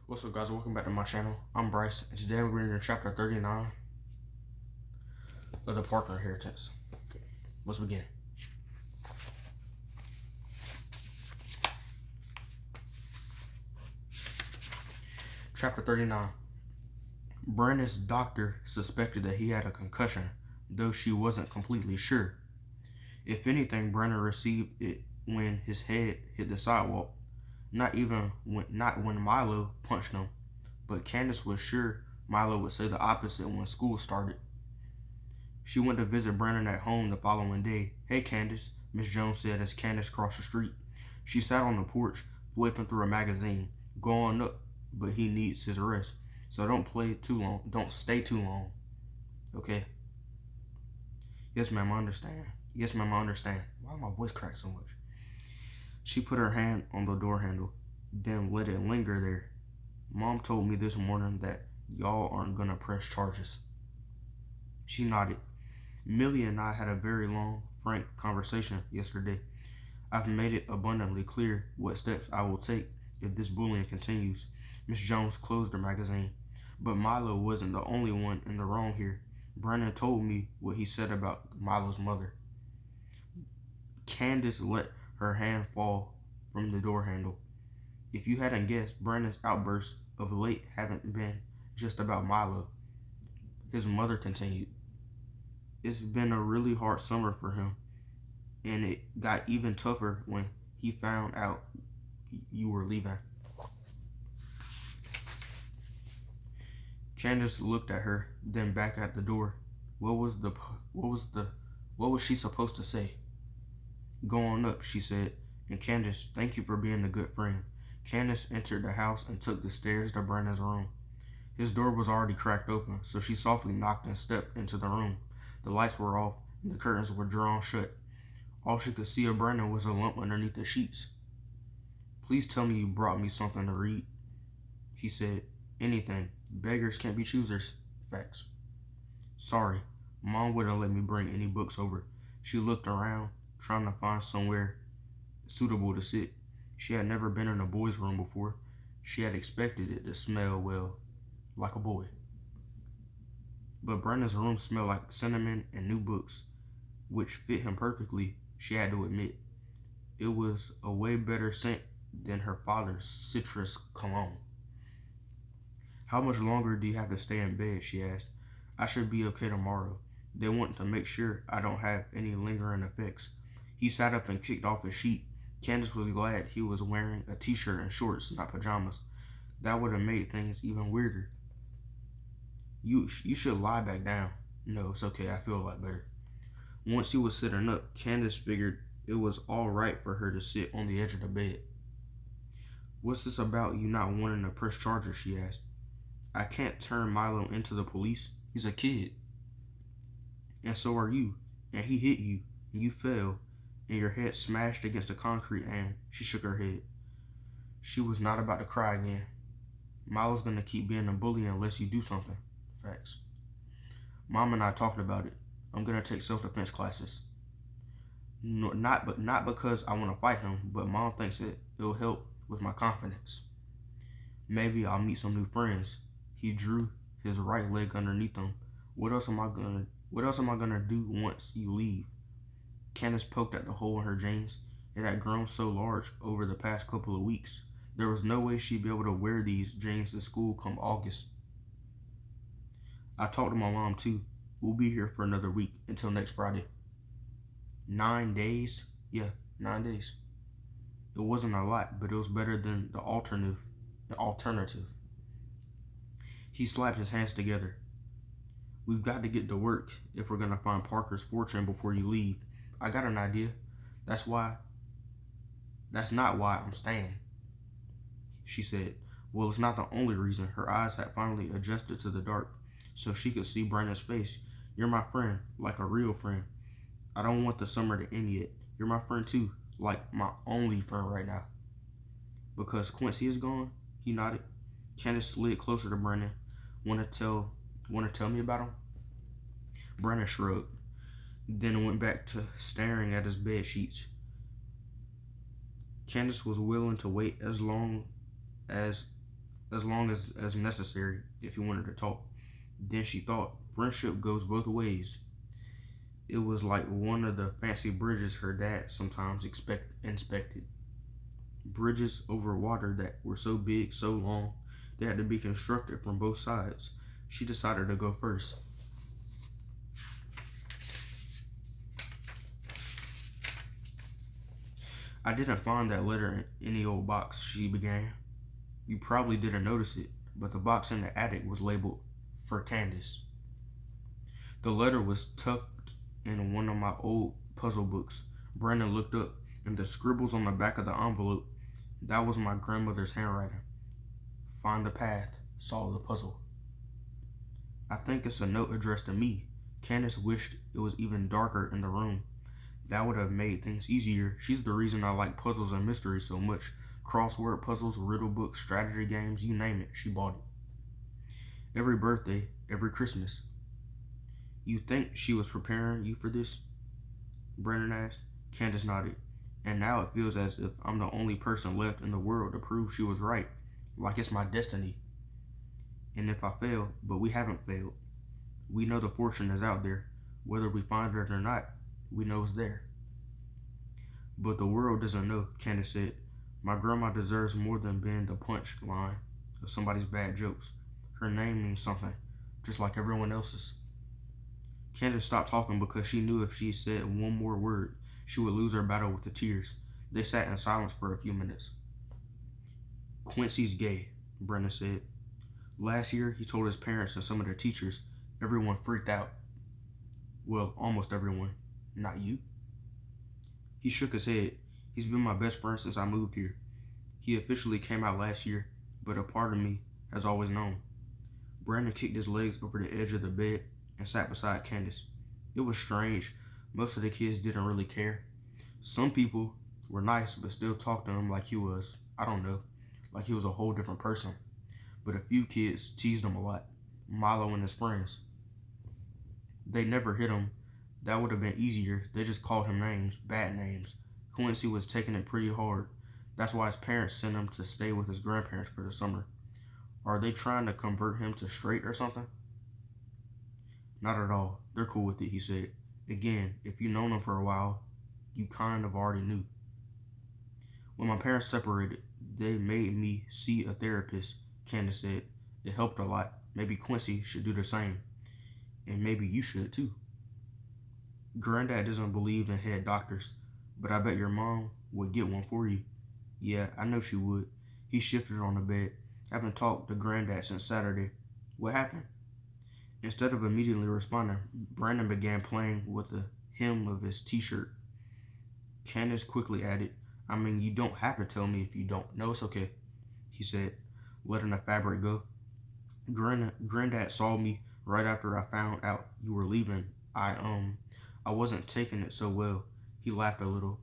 What's up, guys? Welcome back to my channel. I'm Bryce, and today we're reading chapter 39 of the Parker Inheritance. Let's begin. Chapter 39. Brandon's doctor suspected that he had a concussion, though she wasn't completely sure. If anything, Brandon received it when his head hit the sidewalk, not when Milo punched him, but Candace was sure Milo would say the opposite when school started. She went to visit Brandon at home the following day. "Hey, Candace," Miss Jones said as Candace crossed the street. She sat on the porch, flipping through a magazine. "Go on up, but he needs his rest, so don't stay too long. Okay?" "Yes, ma'am, I understand. Yes, ma'am, I understand." Why does my voice crack so much? She put her hand on the door handle, then let it linger there. "Mom told me this morning that y'all aren't gonna press charges." She nodded. "Millie and I had a very long, frank conversation yesterday. I've made it abundantly clear what steps I will take if this bullying continues." Miss Jones closed her magazine. "But Milo wasn't the only one in the wrong here. Brandon told me what he said about Milo's mother." Candace let her hand fall from the door handle. "If you hadn't guessed, Brandon's outbursts of late haven't been just about Milo," his mother continued. "It's been a really hard summer for him, and it got even tougher when he found out you were leaving." Candace looked at her, then back at the door. What was she supposed to say? "Go on up," she said, "and Candace, thank you for being a good friend." Candace entered the house and took the stairs to Brandon's room. His door was already cracked open, so she softly knocked and stepped into the room. The lights were off, and the curtains were drawn shut. All she could see of Brandon was a lump underneath the sheets. "Please tell me you brought me something to read," he said. "Anything. Beggars can't be choosers." "Facts." "Sorry. Mom wouldn't let me bring any books over." She looked around, trying to find somewhere suitable to sit. She had never been in a boy's room before. She had expected it to smell, well, like a boy. But Brandon's room smelled like cinnamon and new books, which fit him perfectly, she had to admit. It was a way better scent than her father's citrus cologne. "How much longer do you have to stay in bed?" she asked. "I should be okay tomorrow. They want to make sure I don't have any lingering effects." He sat up and kicked off his sheet. Candace was glad he was wearing a t-shirt and shorts, not pajamas. That would have made things even weirder. You should lie back down." "No, it's okay. I feel a lot better." Once he was sitting up, Candace figured it was all right for her to sit on the edge of the bed. "What's this about you not wanting to press charges?" she asked. "I can't turn Milo into the police. He's a kid. And so are you. And he hit you, and you fell, and your head smashed against the concrete," and she shook her head. She was not about to cry again. "Milo's gonna keep being a bully unless you do something." "Facts." "Mom and I talked about it. I'm gonna take self-defense classes. No, not because I want to fight him, but Mom thinks it'll help with my confidence. Maybe I'll meet some new friends." He drew his right leg underneath him. What else am I gonna do once you leave?" Candace poked at the hole in her jeans. It had grown so large over the past couple of weeks. There was no way she'd be able to wear these jeans to school come August. "I talked to my mom too. We'll be here for another week, until next Friday." 9 days? Yeah, 9 days. It wasn't a lot, but it was better than the alternative. He slapped his hands together. "We've got to get to work if we're gonna find Parker's fortune before you leave. I got an idea. That's not why I'm staying," she said. Well, it's not the only reason. Her eyes had finally adjusted to the dark, so she could see Brandon's face. "You're my friend, like a real friend. I don't want the summer to end yet. You're my friend too, like my only friend right now." "Because Quincy is gone?" He nodded. Candace slid closer to Brandon. Want to tell me about him?" Brandon shrugged, then went back to staring at his bed sheets. Candace was willing to wait as long as as long as necessary if he wanted to talk. Then she thought, friendship goes both ways. It was like one of the fancy bridges her dad sometimes inspected. Bridges over water that were so big, so long, they had to be constructed from both sides. She decided to go first. I didn't find that letter in any old box, she began. You probably didn't notice it, but the box in the attic was labeled for Candace. The letter was tucked in one of my old puzzle books. Brandon looked up, and the scribbles on the back of the envelope, that was my grandmother's handwriting. Find the path, solve the puzzle. I think it's a note addressed to me. Candace wished it was even darker in the room. That would have made things easier. She's the reason I like puzzles and mysteries so much. Crossword puzzles, riddle books, strategy games, you name it, she bought it. Every birthday, every Christmas. You think she was preparing you for this? Brandon asked. Candace nodded. And now it feels as if I'm the only person left in the world to prove she was right. Like it's my destiny. And if I fail, but we haven't failed. We know the fortune is out there. Whether we find it or not, we know it's there. But the world doesn't know, Candace said. My grandma deserves more than being the punch line of somebody's bad jokes. Her name means something, just like everyone else's. Candace stopped talking because she knew if she said one more word, she would lose her battle with the tears. They sat in silence for a few minutes. Quincy's gay, Brenda said. Last year, he told his parents and some of the teachers. Everyone freaked out. Well, almost everyone. Not you. He shook his head. He's been my best friend since I moved here. He officially came out last year, but a part of me has always known. Brandon kicked his legs over the edge of the bed and sat beside Candace. It was strange. Most of the kids didn't really care. Some people were nice but still talked to him like he was, I don't know, like he was a whole different person. But a few kids teased him a lot. Milo and his friends. They never hit him. That would have been easier. They just called him names, bad names. Quincy was taking it pretty hard. That's why his parents sent him to stay with his grandparents for the summer. Are they trying to convert him to straight or something? Not at all. They're cool with it, he said. Again, if you've known him for a while, you kind of already knew. When my parents separated, they made me see a therapist, Candace said. It helped a lot. Maybe Quincy should do the same. And maybe you should too. Granddad doesn't believe in head doctors, but I bet your mom would get one for you. Yeah, I know she would. He shifted on the bed. Haven't talked to Granddad since Saturday. What happened? Instead of immediately responding, Brandon began playing with the hem of his t-shirt. Candace quickly added, I mean, you don't have to tell me if you don't. No, it's okay, he said, letting the fabric go. Granddad saw me right after I found out you were leaving. I wasn't taking it so well. He laughed a little.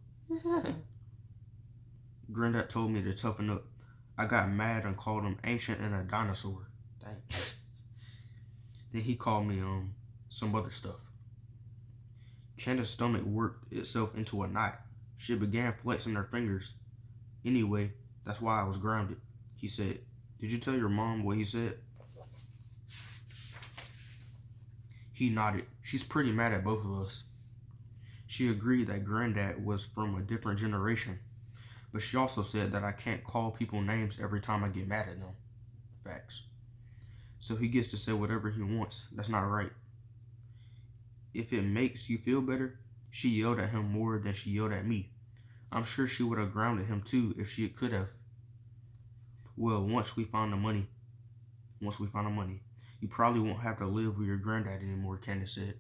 Granddad told me to toughen up. I got mad and called him ancient and a dinosaur. Dang. Then he called me, some other stuff. Candace's stomach worked itself into a knot. She began flexing her fingers. Anyway, that's why I was grounded, he said. Did you tell your mom what he said? He nodded. She's pretty mad at both of us. She agreed that Granddad was from a different generation, but she also said that I can't call people names every time I get mad at them. Facts. So he gets to say whatever he wants. That's not right. If it makes you feel better, she yelled at him more than she yelled at me. I'm sure she would have grounded him too if she could have. Well, once we find the money, you probably won't have to live with your granddad anymore, Candace said.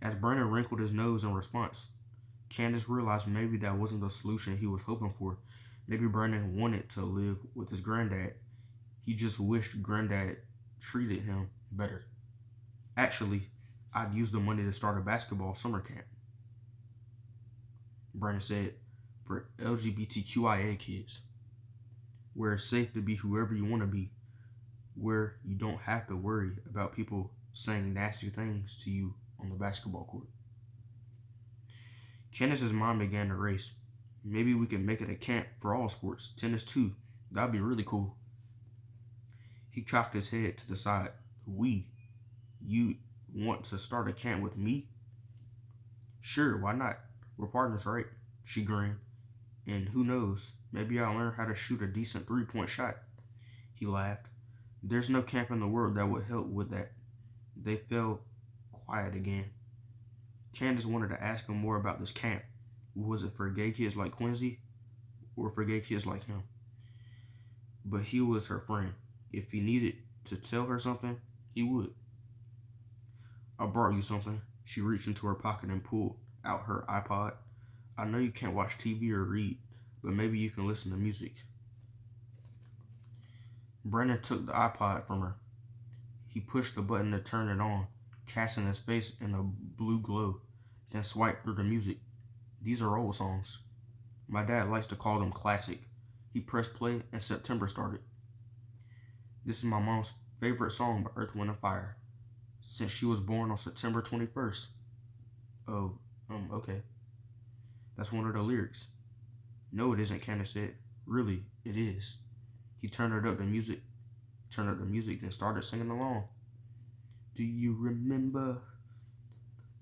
As Brandon wrinkled his nose in response, Candace realized maybe that wasn't the solution he was hoping for. Maybe Brandon wanted to live with his granddad. He just wished Granddad treated him better. Actually, I'd use the money to start a basketball summer camp, Brandon said, for LGBTQIA kids, where it's safe to be whoever you want to be, where you don't have to worry about people saying nasty things to you on the basketball court. Candace's mind began to race. Maybe we can make it a camp for all sports, tennis too. That'd be really cool. He cocked his head to the side. We? You want to start a camp with me? Sure, why not? We're partners, right? She grinned. And who knows, maybe I'll learn how to shoot a decent 3-point shot. He laughed. There's no camp in the world that would help with that. They fell quiet again. Candace wanted to ask him more about this camp. Was it for gay kids like Quincy or for gay kids like him? But he was her friend. If he needed to tell her something, he would. I brought you something. She reached into her pocket and pulled out her iPod. I know you can't watch TV or read, but maybe you can listen to music. Brandon took the iPod from her. He pushed the button to turn it on, casting his face in a blue glow, then swiped through the music. These are old songs. My dad likes to call them classic. He pressed play and September started. This is my mom's favorite song by Earth, Wind & Fire, since she was born on September 21st. Oh, okay. That's one of the lyrics. No, it isn't, Candace said. Really, it is. He turned up the music, then started singing along. Do you remember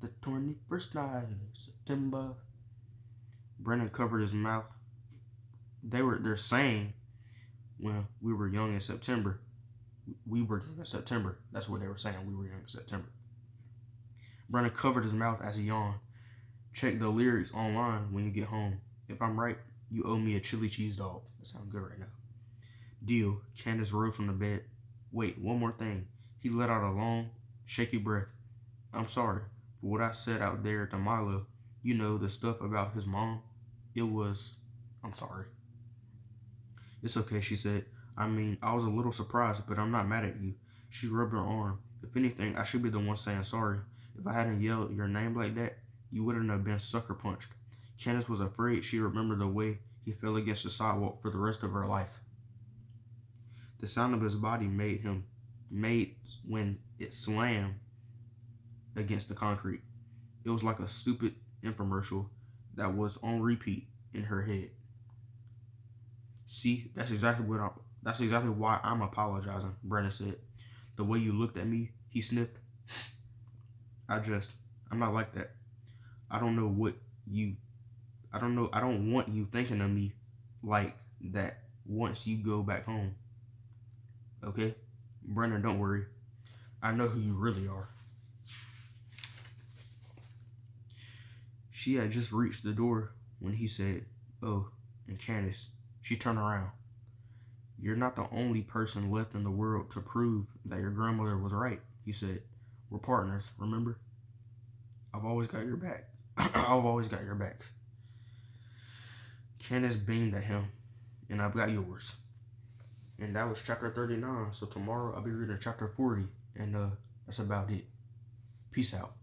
the 21st night of September? Brennan covered his mouth. They're saying when we were young in September. We were young in September. That's what they were saying. We were young in September. Brennan covered his mouth as he yawned. Check the lyrics online when you get home. If I'm right, you owe me a chili cheese dog. That sounds good right now. Deal. Candace rose from the bed. Wait, one more thing. He let out a long, shaky breath. I'm sorry for what I said out there to Milo. You know, the stuff about his mom. I'm sorry. It's okay, she said. I mean, I was a little surprised, but I'm not mad at you. She rubbed her arm. If anything, I should be the one saying sorry. If I hadn't yelled your name like that, you wouldn't have been sucker punched. Candace was afraid she remembered the way he fell against the sidewalk for the rest of her life. The sound of his body made when it slammed against the concrete. It was like a stupid infomercial that was on repeat in her head. See, that's exactly why I'm apologizing, Brennan said. The way you looked at me, he sniffed. I'm not like that. I don't want you thinking of me like that once you go back home. Okay? Brennan, don't worry. I know who you really are. She had just reached the door when he said, oh, and Candace. She turned around. You're not the only person left in the world to prove that your grandmother was right, he said. We're partners, remember? I've always got your back. I've always got your back. Candace beamed at him, and I've got yours. And that was chapter 39. So tomorrow I'll be reading chapter 40, and that's about it. Peace out.